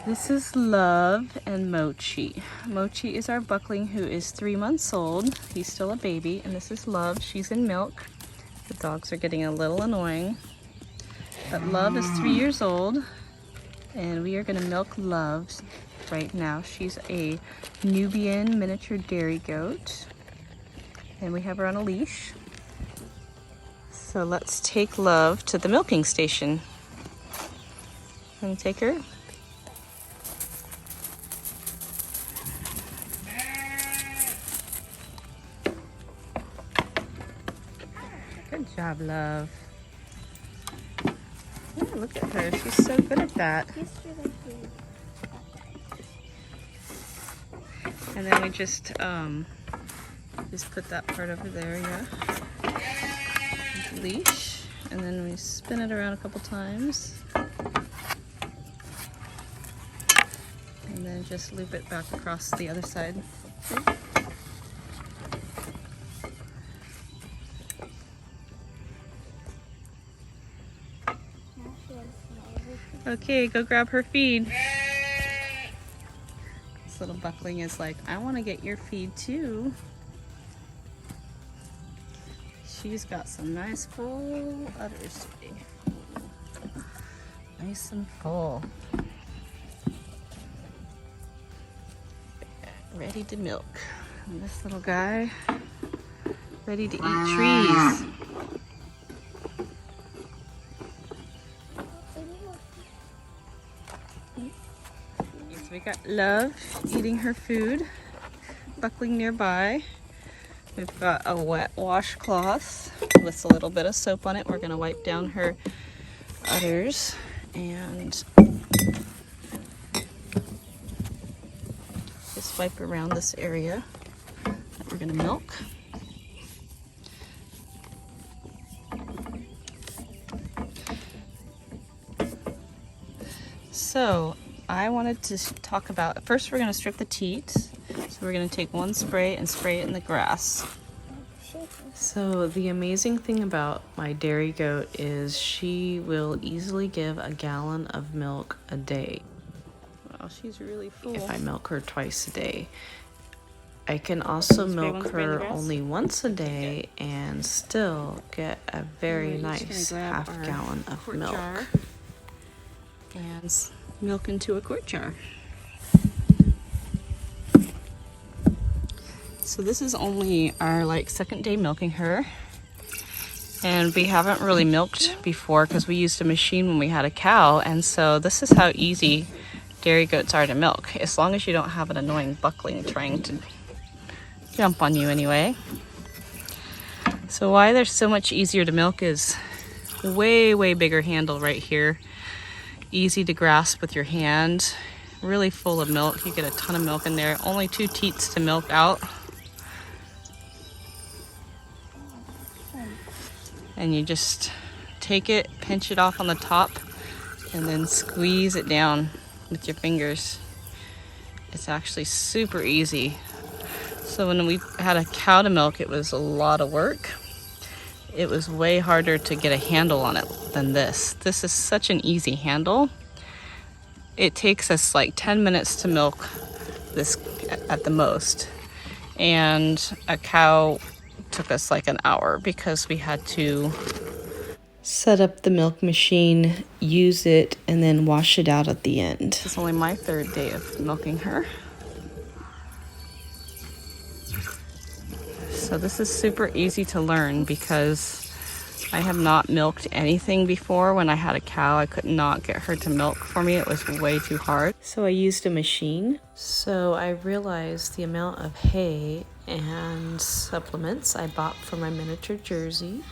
This is Love and Mochi. Mochi is our buckling who is 3 months old. He's still a baby. And this is Love. She's in milk. The dogs are getting a little annoying. But Love is 3 years old. And we are going to milk Love right now. She's a Nubian miniature dairy goat. And we have her on a leash. So let's take Love to the milking station. Can you take her? Good job, Love. Yeah, look at her. She's so good at that. And then we just put that part over there, yeah. Leash. And then we spin it around a couple times. And then just loop it back across the other side. Okay. Okay, go grab her feed. This little buckling is like, I want to get your feed too. She's got some nice full udders today. Nice and full. Ready to milk. And this little guy, ready to eat trees. So we got Love eating her food, buckling nearby. We've got a wet washcloth with a little bit of soap on it. We're gonna wipe down her udders and just wipe around this area that we're gonna milk. So I wanted to talk about, first we're going to strip the teats. So we're going to take one spray and spray it in the grass. So the amazing thing about my dairy goat is she will easily give a gallon of milk a day. Wow, she's really full. If I milk her twice a day. I can also milk her only once a day and still get a very nice half gallon of milk. And milk into a quart jar. So this is only our second day milking her, and we haven't really milked before because we used a machine when we had a cow, and so this is how easy dairy goats are to milk, as long as you don't have an annoying buckling trying to jump on you anyway. So why they're so much easier to milk is way bigger handle right here. Easy to grasp with your hand, really full of milk. You get a ton of milk in there. Only 2 teats to milk out. And you just take it, pinch it off on the top, and then squeeze it down with your fingers. It's actually super easy. So when we had a cow to milk, it was a lot of work. It was way harder to get a handle on it than this. This is such an easy handle. It takes us 10 minutes to milk this at the most. And a cow took us an hour because we had to set up the milk machine, use it, and then wash it out at the end. This is only my 3rd day of milking her. So this is super easy to learn because I have not milked anything before. When I had a cow, I could not get her to milk for me. It was way too hard. So I used a machine. So I realized the amount of hay and supplements I bought for my miniature Jersey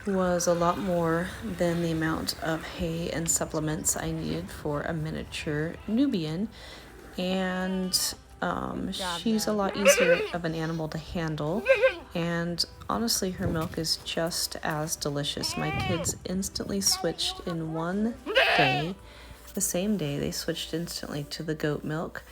was a lot more than the amount of hay and supplements I needed for a miniature Nubian. And she's a lot easier of an animal to handle, and honestly her milk is just as delicious. My kids instantly switched in one day. The same day they switched instantly to the goat milk.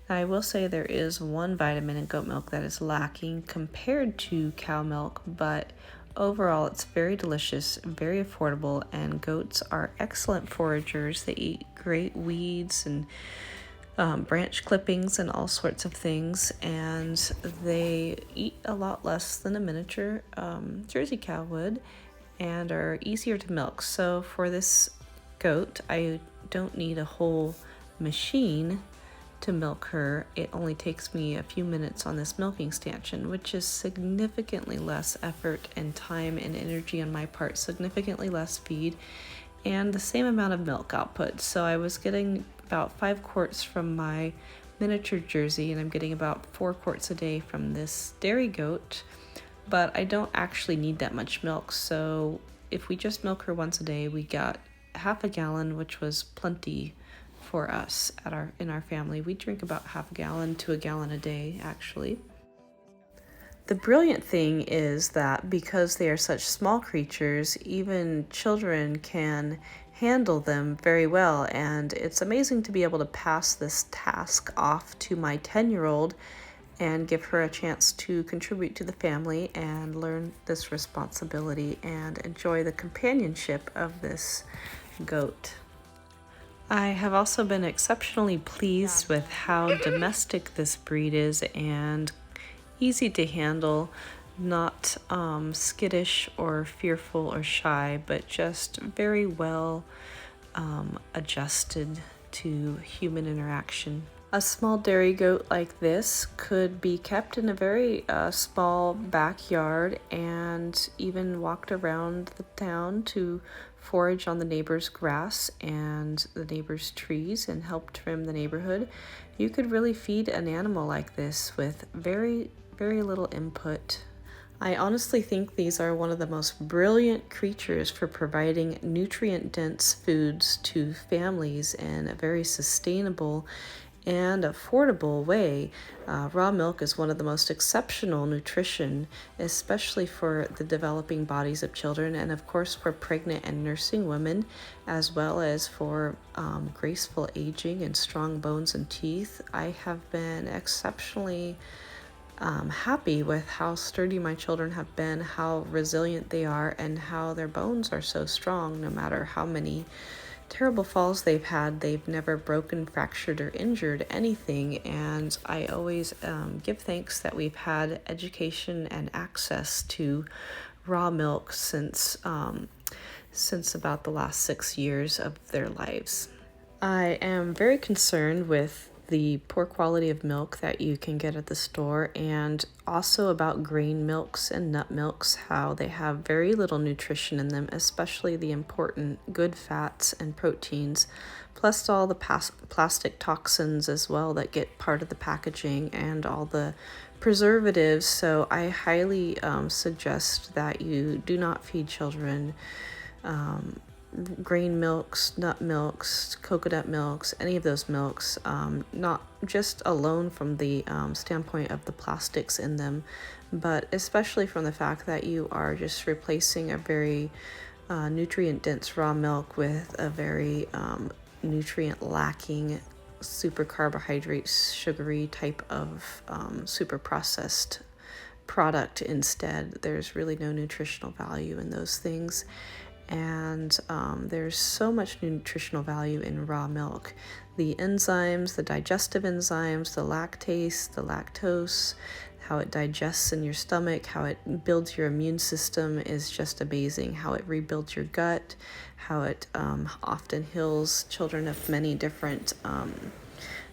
Now, I will say there is one vitamin in goat milk that is lacking compared to cow milk, but overall it's very delicious, very affordable, and goats are excellent foragers. They eat great weeds and branch clippings and all sorts of things, and they eat a lot less than a miniature Jersey cow would and are easier to milk. So for this goat, I don't need a whole machine to milk her. It only takes me a few minutes on this milking stanchion, which is significantly less effort and time and energy on my part, significantly less feed, and the same amount of milk output. So I was getting about 5 quarts from my miniature Jersey, and I'm getting about 4 quarts a day from this dairy goat, but I don't actually need that much milk. So if we just milk her once a day, we got half a gallon, which was plenty for us in our family. We drink about half a gallon to a gallon a day, actually. The brilliant thing is that because they are such small creatures, even children can handle them very well, and it's amazing to be able to pass this task off to my 10-year-old and give her a chance to contribute to the family and learn this responsibility and enjoy the companionship of this goat. I have also been exceptionally pleased with how domestic this breed is and easy to handle, not skittish or fearful or shy, but just very well adjusted to human interaction. A small dairy goat like this could be kept in a very small backyard and even walked around the town to forage on the neighbor's grass and the neighbor's trees and help trim the neighborhood. You could really feed an animal like this with very, very little input. I honestly think these are one of the most brilliant creatures for providing nutrient-dense foods to families in a very sustainable and affordable way. Raw milk is one of the most exceptional nutrition, especially for the developing bodies of children, and of course for pregnant and nursing women, as well as for graceful aging and strong bones and teeth. I have been exceptionally happy with how sturdy my children have been, how resilient they are, and how their bones are so strong. No matter how many terrible falls they've had, they've never broken, fractured, or injured anything. And I always give thanks that we've had education and access to raw milk since about the last 6 years of their lives. I am very concerned with the poor quality of milk that you can get at the store, and also about grain milks and nut milks, how they have very little nutrition in them, especially the important good fats and proteins, plus all the plastic toxins as well that get part of the packaging and all the preservatives. So I highly suggest that you do not feed children grain milks, nut milks, coconut milks, any of those milks, not just alone from the standpoint of the plastics in them, but especially from the fact that you are just replacing a very nutrient-dense raw milk with a very nutrient-lacking, super carbohydrate, sugary type of super processed product instead. There's really no nutritional value in those things. And there's so much nutritional value in raw milk. The enzymes, the digestive enzymes, the lactase, the lactose, how it digests in your stomach, how it builds your immune system is just amazing. How it rebuilds your gut, how it often heals children of many different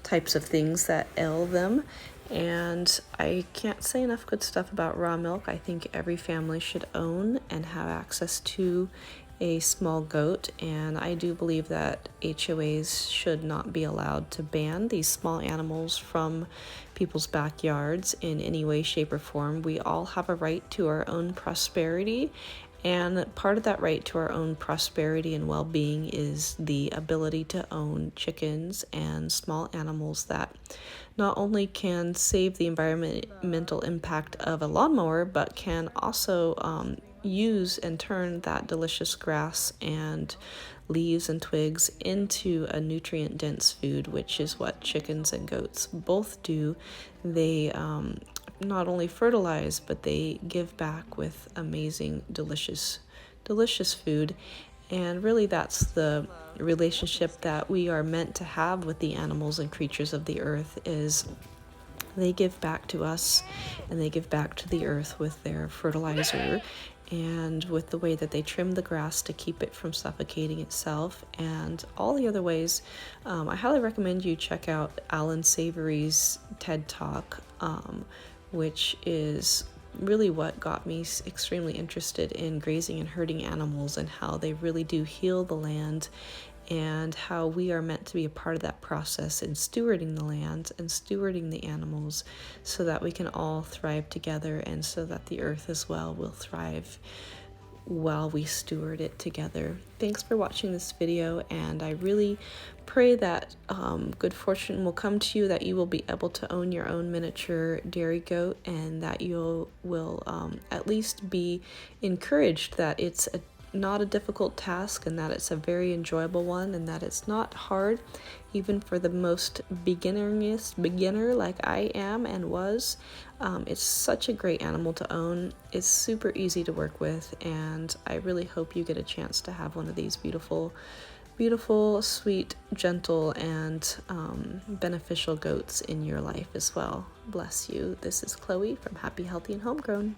types of things that ail them. And I can't say enough good stuff about raw milk. I think every family should own and have access to a small goat, and I do believe that HOAs should not be allowed to ban these small animals from people's backyards in any way, shape, or form. We all have a right to our own prosperity, and part of that right to our own prosperity and well-being is the ability to own chickens and small animals that not only can save the environmental impact of a lawnmower, but can also use and turn that delicious grass and leaves and twigs into a nutrient-dense food, which is what chickens and goats both do. They not only fertilize, but they give back with amazing, delicious food. And really that's the relationship that we are meant to have with the animals and creatures of the earth, is they give back to us and they give back to the earth with their fertilizer and with the way that they trim the grass to keep it from suffocating itself, and all the other ways. I highly recommend you check out Alan Savory's TED Talk, which is really what got me extremely interested in grazing and herding animals, and how they really do heal the land, and how we are meant to be a part of that process in stewarding the land and stewarding the animals, so that we can all thrive together, and so that the earth as well will thrive while we steward it together. Thanks for watching this video, and I really pray that good fortune will come to you, that you will be able to own your own miniature dairy goat, and that you will at least be encouraged that it's not a difficult task, and that it's a very enjoyable one, and that it's not hard even for the most beginner like I am and was. It's such a great animal to own. It's super easy to work with, and I really hope you get a chance to have one of these beautiful, sweet, gentle, and beneficial goats in your life as well. Bless you. This is Chloe from Happy, Healthy, and Homegrown.